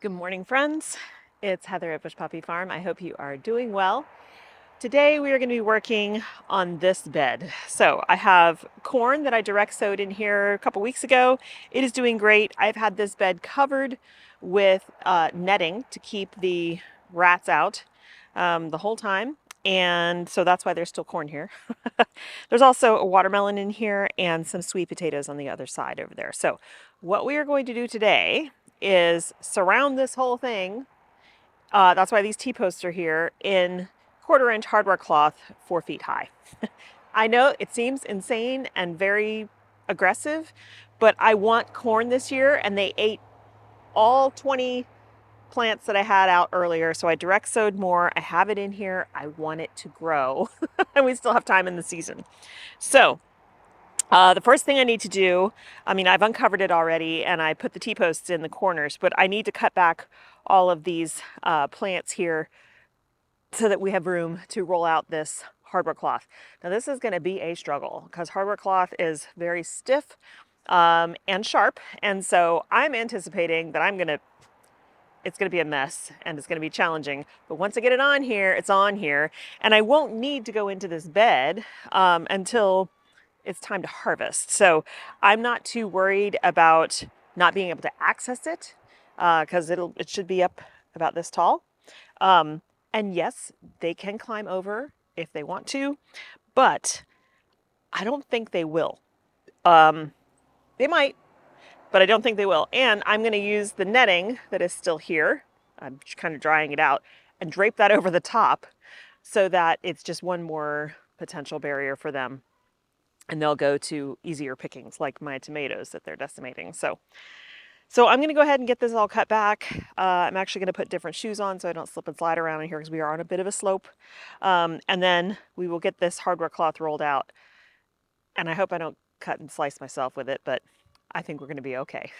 Good morning, friends. It's Heather at Bush Poppy Farm. I hope you are doing well. Today we are going to be working on this bed. So I have corn that I direct sowed in here a couple weeks ago. It is doing great. I've had this bed covered with netting to keep the rats out the whole time. And so that's why there's still corn here. There's also a watermelon in here and some sweet potatoes on the other side over there. So what we are going to do today is surround this whole thing. That's why these T-posts are here in 1/4 inch hardware cloth, 4 feet high. I know it seems insane and very aggressive, but I want corn this year, and they ate all 20 plants that I had out earlier. So I direct sowed more. I have it in here. I want it to grow, and we still have time in the season. So the first thing I need to do, I've uncovered it already and I put the T-posts in the corners, but I need to cut back all of these plants here so that we have room to roll out this hardware cloth. Now this is going to be a struggle because hardware cloth is very stiff and sharp, and so I'm anticipating that it's going to be a mess and it's going to be challenging. But once I get it on here, it's on here, and I won't need to go into this bed until it's time to harvest. So I'm not too worried about not being able to access it because it should be up about this tall. And yes, they can climb over if they want to, but I don't think they will. They might, but I don't think they will. And I'm going to use the netting that is still here. I'm just kind of drying it out and drape that over the top so that it's just one more potential barrier for them. And they'll go to easier pickings like my tomatoes that they're decimating. So I'm going to go ahead and get this all cut back. I'm actually going to put different shoes on so I don't slip and slide around in here because we are on a bit of a slope. And then we will get this hardware cloth rolled out. And I hope I don't cut and slice myself with it, but I think we're going to be okay.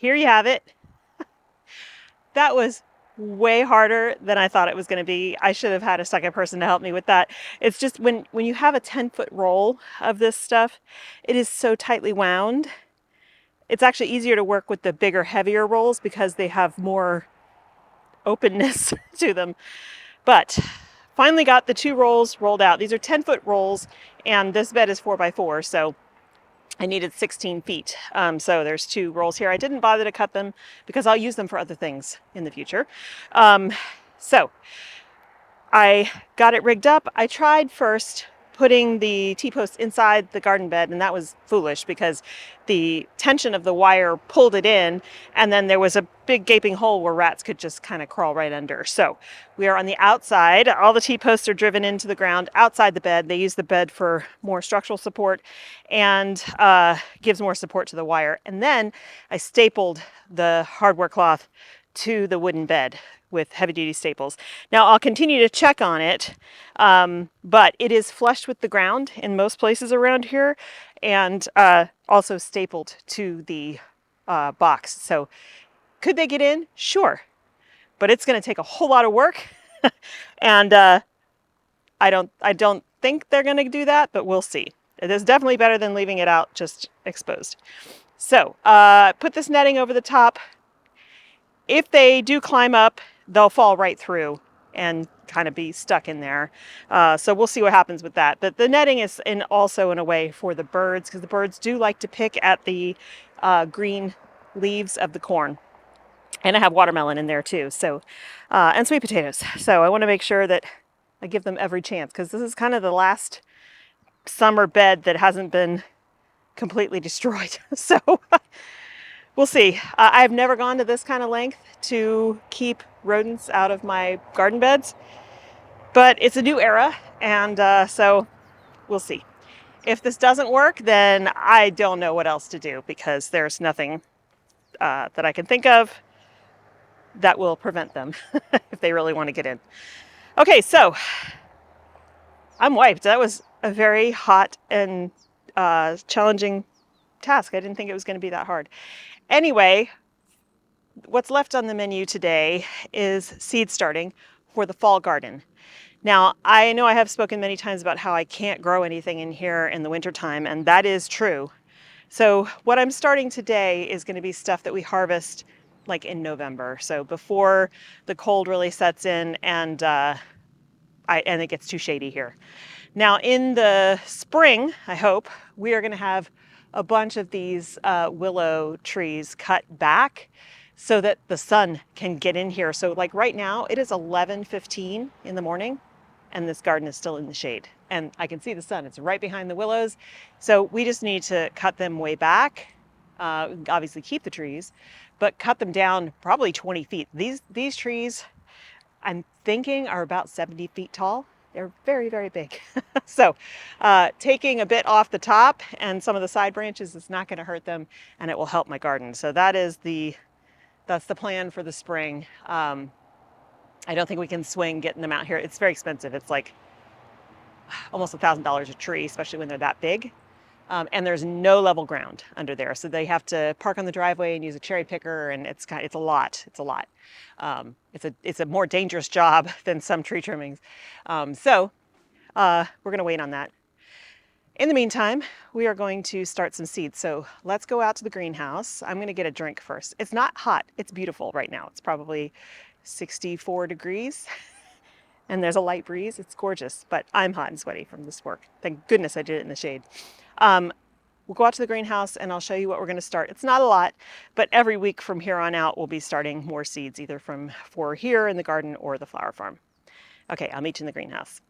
here you have it. That was way harder than I thought it was going to be. I should have had a second person to help me with that. It's just when you have a 10-foot roll of this stuff, it is so tightly wound. It's actually easier to work with the bigger, heavier rolls because they have more openness to them. But finally got the 2 rolls rolled out. These are 10-foot rolls, and this bed is 4x4, so I needed 16 feet. So there's 2 rolls here. I didn't bother to cut them because I'll use them for other things in the future. So I got it rigged up. I tried first putting the T-post inside the garden bed, and that was foolish because the tension of the wire pulled it in, and then there was a big gaping hole where rats could just kind of crawl right under. So we are on the outside. All the T-posts are driven into the ground outside the bed. They use the bed for more structural support and gives more support to the wire. And then I stapled the hardware cloth to the wooden bed with heavy-duty staples. Now I'll continue to check on it, but it is flush with the ground in most places around here, and also stapled to the box. So could they get in? Sure, but it's going to take a whole lot of work, and I don't think they're going to do that, but we'll see. It is definitely better than leaving it out just exposed. So put this netting over the top. If they do climb up, they'll fall right through and kind of be stuck in there. So we'll see what happens with that. But the netting is also in a way for the birds, because the birds do like to pick at the green leaves of the corn. And I have watermelon in there too, so and sweet potatoes. So I want to make sure that I give them every chance, because this is kind of the last summer bed that hasn't been completely destroyed. So we'll see. I've never gone to this kind of length to keep rodents out of my garden beds, but it's a new era, and so we'll see. If this doesn't work, then I don't know what else to do, because there's nothing that I can think of that will prevent them if they really want to get in. Okay, so I'm wiped. That was a very hot and challenging task. I didn't think it was going to be that hard. Anyway, what's left on the menu today is seed starting for the fall garden. Now, I know I have spoken many times about how I can't grow anything in here in the wintertime, and that is true. So what I'm starting today is going to be stuff that we harvest like in November, so before the cold really sets in and it gets too shady here. Now in the spring, I hope, we are going to have a bunch of these willow trees cut back so that the sun can get in here. So like right now, it is 11:15 in the morning, and this garden is still in the shade. And I can see the sun. It's right behind the willows. So we just need to cut them way back. Obviously keep the trees, but cut them down probably 20 feet. These trees, I'm thinking, are about 70 feet tall. They're very, very big. So taking a bit off the top and some of the side branches is not going to hurt them, and it will help my garden. So that's the plan for the spring. I don't think we can swing getting them out here. It's very expensive. It's like almost $1,000 a tree, especially when they're that big. And there's no level ground under there, so they have to park on the driveway and use a cherry picker, and it's a lot. It's a lot. It's a more dangerous job than some tree trimmings. So we're going to wait on that. In the meantime, we are going to start some seeds. So let's go out to the greenhouse. I'm going to get a drink first. It's not hot. It's beautiful right now. It's probably 64 degrees. And there's a light breeze. It's gorgeous, but I'm hot and sweaty from this work. Thank goodness I did it in the shade. We'll go out to the greenhouse and I'll show you what we're going to start. It's not a lot, but every week from here on out, we'll be starting more seeds, either for here in the garden or the flower farm. Okay, I'll meet you in the greenhouse.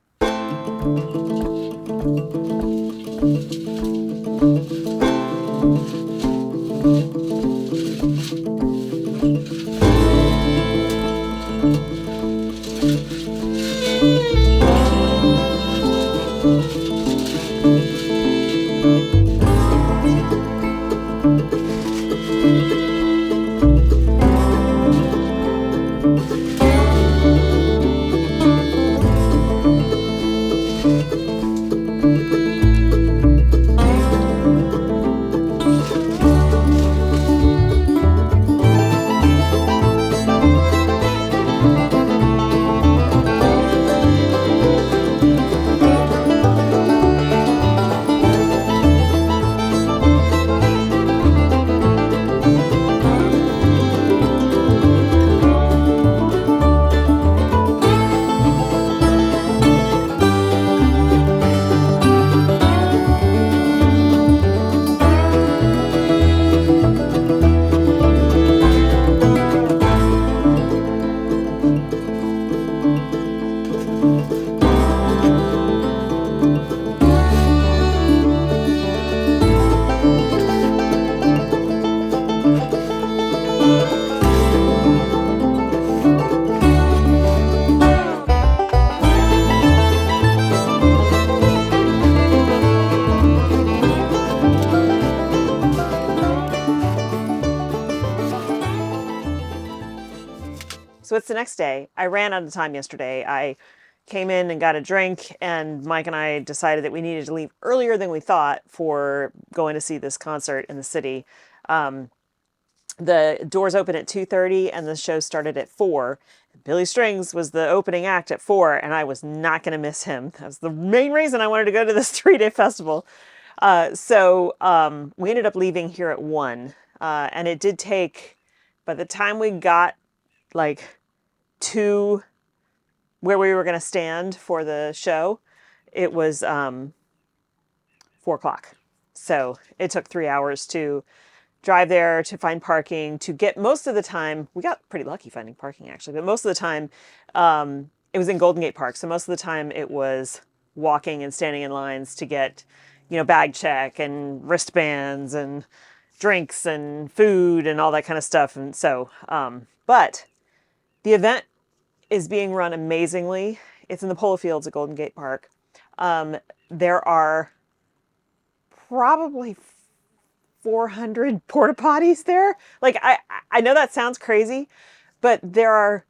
So it's the next day. I ran out of time yesterday. I came in and got a drink, and Mike and I decided that we needed to leave earlier than we thought for going to see this concert in the city. The doors open at 2:30 and the show started at 4. Billy Strings was the opening act at 4, and I was not going to miss him. That was the main reason I wanted to go to this 3-day festival. So we ended up leaving here at 1. And it did take, by the time we got like to where we were going to stand for the show, it was 4 o'clock. So it took 3 hours to drive there, to find parking, to get, most of the time, we got pretty lucky finding parking actually, but most of the time it was in Golden Gate Park. So most of the time it was walking and standing in lines to get, bag check and wristbands and drinks and food and all that kind of stuff. And so, but the event is being run amazingly. It's in the polo fields at Golden Gate Park. There are probably 400 porta potties there. Like, I know that sounds crazy, but there are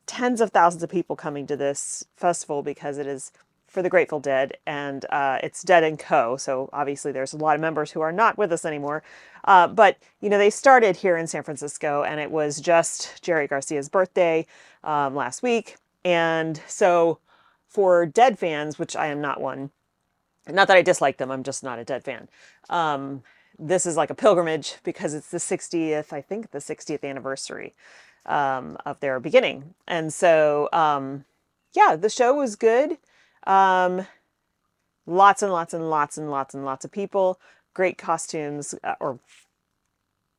tens of thousands of people coming to this festival because it is for the Grateful Dead, and it's Dead and Co. So obviously there's a lot of members who are not with us anymore. But, they started here in San Francisco, and it was just Jerry Garcia's birthday last week. And so for Dead fans, which I am not one, not that I dislike them, I'm just not a Dead fan. This is like a pilgrimage because it's the 60th, I think the 60th anniversary of their beginning. And so, yeah, the show was good. Lots and lots and lots and lots and lots of people, great costumes, or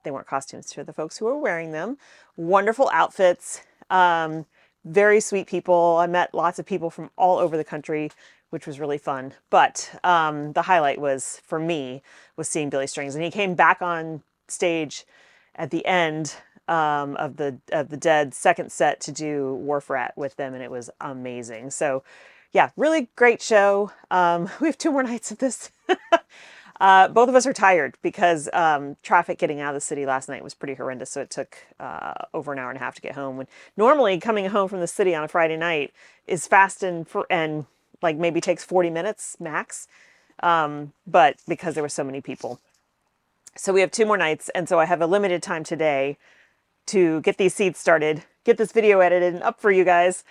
they weren't costumes for the folks who were wearing them. Wonderful outfits, very sweet people. I met lots of people from all over the country, which was really fun. But the highlight was, for me, was seeing Billy Strings. And he came back on stage at the end of the Dead second set to do Wharf Rat with them, and it was amazing. So yeah, really great show. We have 2 more nights of this. Both of us are tired because traffic getting out of the city last night was pretty horrendous. So it took over an hour and a half to get home. When normally coming home from the city on a Friday night is fast and like maybe takes 40 minutes max. But because there were so many people. So we have 2 more nights. And so I have a limited time today to get these seeds started, get this video edited and up for you guys.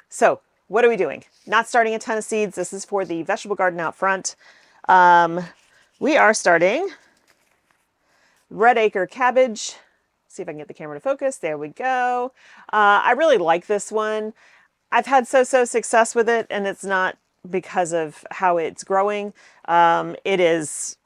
So what are we doing? Not starting a ton of seeds. This is for the vegetable garden out front. We are starting red acre cabbage. See if I can get the camera to focus. There we go. I really like this one. I've had so success with it, and it's not because of how it's growing. It is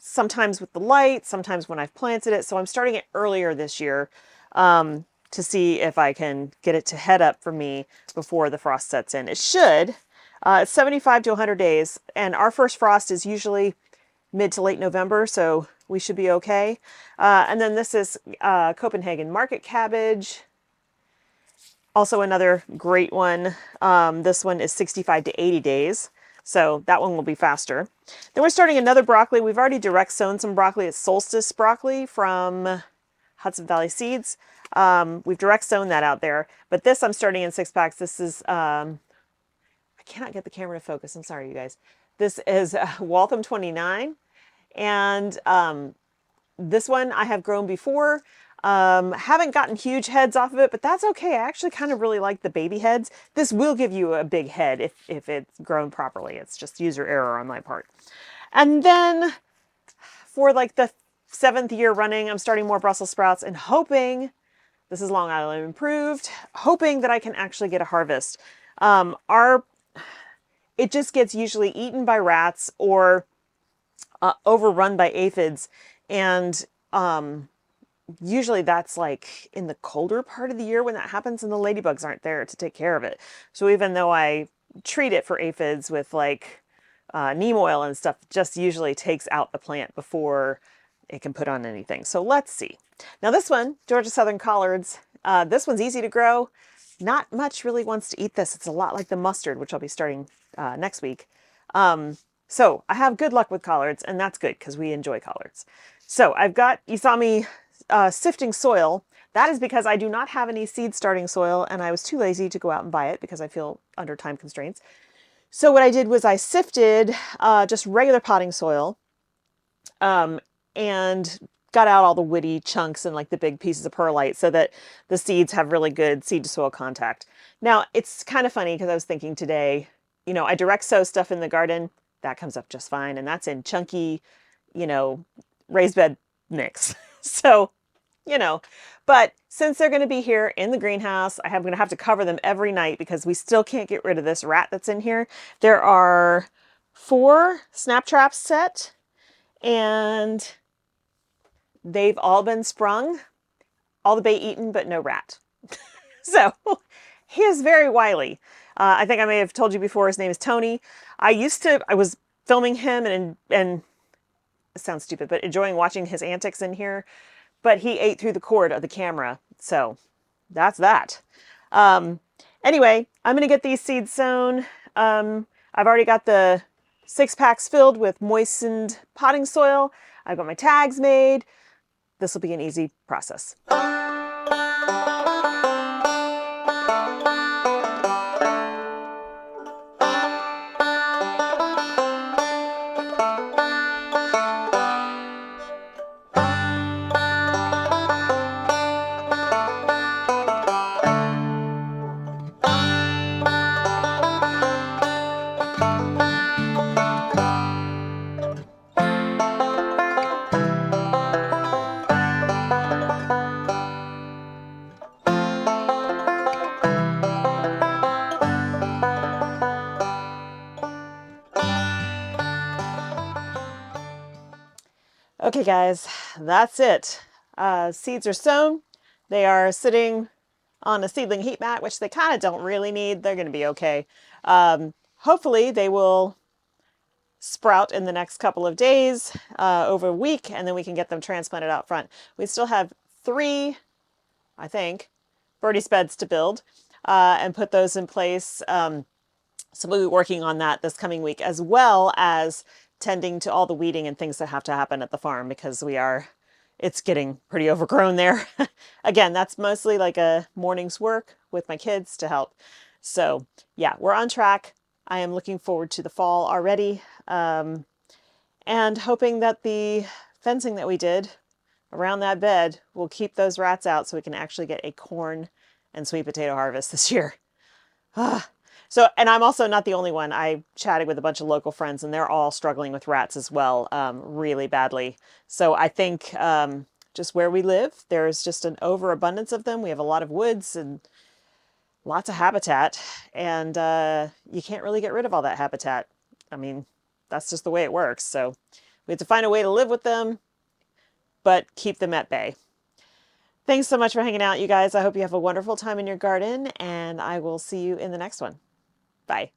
sometimes with the light, sometimes when I've planted it. So I'm starting it earlier this year to see if I can get it to head up for me before the frost sets in. It should. It's 75 to 100 days, and our first frost is usually mid to late November, so we should be okay. And then this is Copenhagen market cabbage. Also another great one. This one is 65 to 80 days, so that one will be faster. Then we're starting another broccoli. We've already direct sown some broccoli. It's Solstice broccoli from Hudson Valley Seeds. We've direct sown that out there, but this I'm starting in 6 packs. This is, I cannot get the camera to focus. I'm sorry, you guys. This is Waltham 29. And this one I have grown before. Haven't gotten huge heads off of it, but that's okay. I actually kind of really like the baby heads. This will give you a big head if it's grown properly. It's just user error on my part. And then for like the 7th year running, I'm starting more Brussels sprouts and hoping, this is Long Island improved, hoping that I can actually get a harvest. It just gets usually eaten by rats or overrun by aphids. And usually that's like in the colder part of the year when that happens, and the ladybugs aren't there to take care of it. So even though I treat it for aphids with like neem oil and stuff, it just usually takes out the plant before it can put on anything. So let's see. Now this one, Georgia Southern Collards, this one's easy to grow. Not much really wants to eat this. It's a lot like the mustard, which I'll be starting next week. So I have good luck with collards, and that's good because we enjoy collards. So I've got, you saw me sifting soil. That is because I do not have any seed starting soil and I was too lazy to go out and buy it because I feel under time constraints. So what I did was I sifted just regular potting soil and got out all the woody chunks and like the big pieces of perlite so that the seeds have really good seed to soil contact. Now, it's kind of funny because I was thinking today, I direct sow stuff in the garden. That comes up just fine. And that's in chunky, raised bed mix. So, but since they're going to be here in the greenhouse, I'm going to have to cover them every night because we still can't get rid of this rat that's in here. There are 4 snap traps set and they've all been sprung, all the bait eaten, but no rat. So he is very wily. I think I may have told you before, his name is Tony. I was filming him and it sounds stupid, but enjoying watching his antics in here. But he ate through the cord of the camera. So that's that. Anyway, I'm going to get these seeds sown. I've already got the 6 packs filled with moistened potting soil. I've got my tags made. This will be an easy process. Okay guys, that's it. Seeds are sown. They are sitting on a seedling heat mat, which they kind of don't really need. They're going to be okay. Hopefully they will sprout in the next couple of days, over a week, and then we can get them transplanted out front. We still have 3, I think, birdie's beds to build and put those in place. So we'll be working on that this coming week, as well as tending to all the weeding and things that have to happen at the farm because it's getting pretty overgrown there. Again, that's mostly like a morning's work with my kids to help. So yeah, we're on track. I am looking forward to the fall already, and hoping that the fencing that we did around that bed will keep those rats out so we can actually get a corn and sweet potato harvest this year. So, and I'm also not the only one. I chatted with a bunch of local friends and they're all struggling with rats as well, really badly. So I think just where we live, there's just an overabundance of them. We have a lot of woods and lots of habitat, and you can't really get rid of all that habitat. I mean, that's just the way it works. So we have to find a way to live with them, but keep them at bay. Thanks so much for hanging out, you guys. I hope you have a wonderful time in your garden, and I will see you in the next one. Bye.